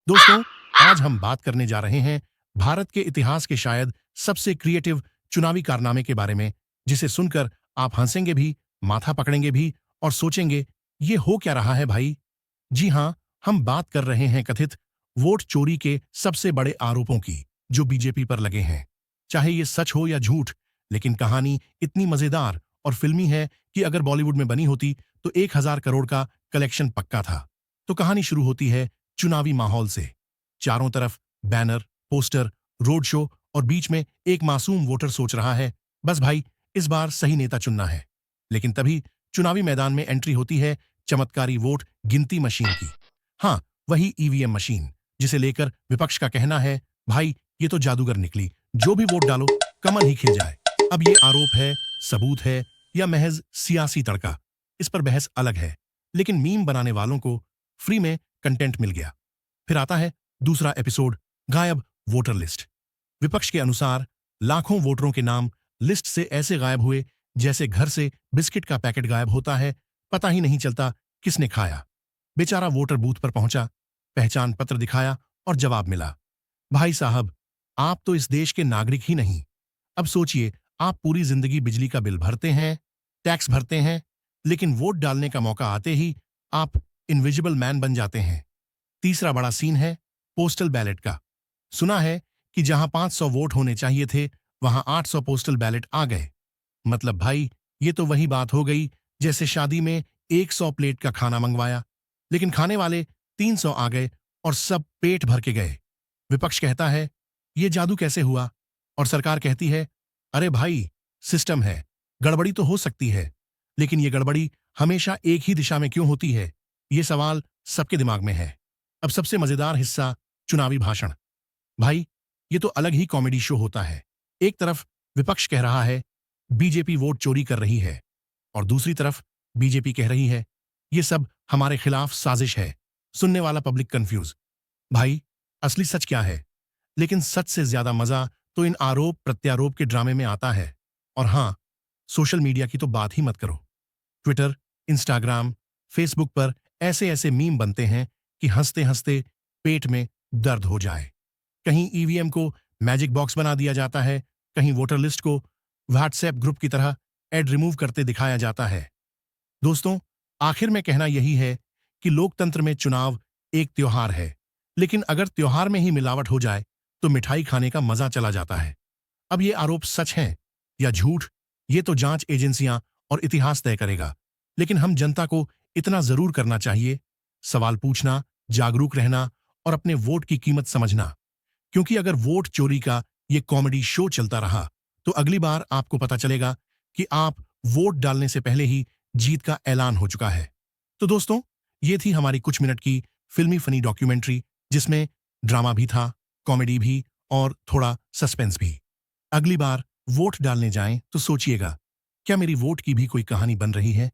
दोस्तों, आज हम बात करने जा रहे हैं भारत के इतिहास के शायद सबसे क्रिएटिव चुनावी कारनामे के बारे में, जिसे सुनकर आप हंसेंगे भी, माथा पकड़ेंगे भी और सोचेंगे, ये हो क्या रहा है भाई? जी हां, हम बात कर रहे हैं कथित वोट चोरी के सबसे बड़े आरोपों की, जो बीजेपी पर लगे हैं। चाहे ये सच हो या झूठ, लेकिन कहानी इतनी मजेदार और फिल्मी है कि अगर बॉलीवुड में बनी होती तो 1,000 करोड़ का कलेक्शन पक्का था। तो कहानी शुरू होती है चुनावी माहौल से। चारों तरफ बैनर, पोस्टर, रोड शो और बीच में एक मासूम वोटर सोच रहा है, बस भाई इस बार सही नेता चुनना है। लेकिन तभी चुनावी मैदान में एंट्री होती है चमत्कारी वोट गिनती मशीन की। हाँ, वही ईवीएम मशीन, जिसे लेकर विपक्ष का कहना है, भाई ये तो जादूगर निकली, जो भी वोट डालो कमल ही खिल जाए। अब ये आरोप है, सबूत है या महज सियासी तड़का, इस पर बहस अलग है। लेकिन मीम बनाने वालों को फ्री में कंटेंट मिल गया। फिर आता है दूसरा एपिसोड, गायब वोटर लिस्ट। विपक्ष के अनुसार लाखों वोटरों के नाम लिस्ट से ऐसे गायब हुए जैसे घर से बिस्किट का पैकेट गायब होता है, पता ही नहीं चलता किसने खाया। बेचारा वोटर बूथ पर पहुंचा, पहचान पत्र दिखाया और जवाब मिला, भाई साहब आप तो इस देश के नागरिक ही नहीं। अब सोचिए, आप पूरी जिंदगी बिजली का बिल भरते हैं, टैक्स भरते हैं, लेकिन वोट डालने का मौका आते ही आप इनविजिबल मैन बन जाते हैं। तीसरा बड़ा सीन है पोस्टल बैलेट का। सुना है कि जहां 500 वोट होने चाहिए थे, वहां 800 पोस्टल बैलेट आ गए। मतलब भाई, ये तो वही बात हो गई जैसे शादी में 100 प्लेट का खाना मंगवाया, लेकिन खाने वाले 300 आ गए और सब पेट भर के गए। विपक्ष कहता है, ये जादू कैसे हुआ? और सरकार कहती है, अरे भाई, सिस्टम है, गड़बड़ी तो हो सकती है, लेकिन ये गड़बड़ी हमेशा एक ही दिशा में क्यों होती है? ये सवाल सबके दिमाग में है। अब सबसे मजेदार हिस्सा, चुनावी भाषण। भाई, ये तो अलग ही कॉमेडी शो होता है। एक तरफ विपक्ष कह रहा है बीजेपी वोट चोरी कर रही है, और दूसरी तरफ बीजेपी कह रही है ये सब हमारे खिलाफ साजिश है। सुनने वाला पब्लिक कंफ्यूज। भाई, असली सच क्या है? लेकिन सच से ज्यादा मजा तो इन आरोप प्रत्यारोप के ड्रामे में आता है। और हां, सोशल मीडिया की तो बात ही मत करो। ट्विटर, इंस्टाग्राम, फेसबुक पर ऐसे ऐसे मीम बनते हैं कि हंसते हंसते पेट में दर्द हो जाए। कहीं ईवीएम को मैजिक बॉक्स बना दिया जाता है, कहीं वोटर लिस्ट को व्हाट्सएप ग्रुप की तरह एड रिमूव करते दिखाया जाता है। दोस्तों, आखिर में कहना यही है कि लोकतंत्र में चुनाव एक त्योहार है, लेकिन अगर त्योहार में ही मिलावट हो जाए तो मिठाई खाने का मजा चला जाता है। अब ये आरोप सच हैं या झूठ, ये तो जांच एजेंसियां और इतिहास तय करेगा। लेकिन हम जनता को इतना जरूर करना चाहिए, सवाल पूछना, जागरूक रहना और अपने वोट की कीमत समझना। क्योंकि अगर वोट चोरी का ये कॉमेडी शो चलता रहा, तो अगली बार आपको पता चलेगा कि आप वोट डालने से पहले ही जीत का ऐलान हो चुका है। तो दोस्तों, ये थी हमारी कुछ मिनट की फिल्मी फनी डॉक्यूमेंट्री, जिसमें ड्रामा भी था, कॉमेडी भी और थोड़ा सस्पेंस भी। अगली बार वोट डालने जाएं तो सोचिएगा, क्या मेरी वोट की भी कोई कहानी बन रही है?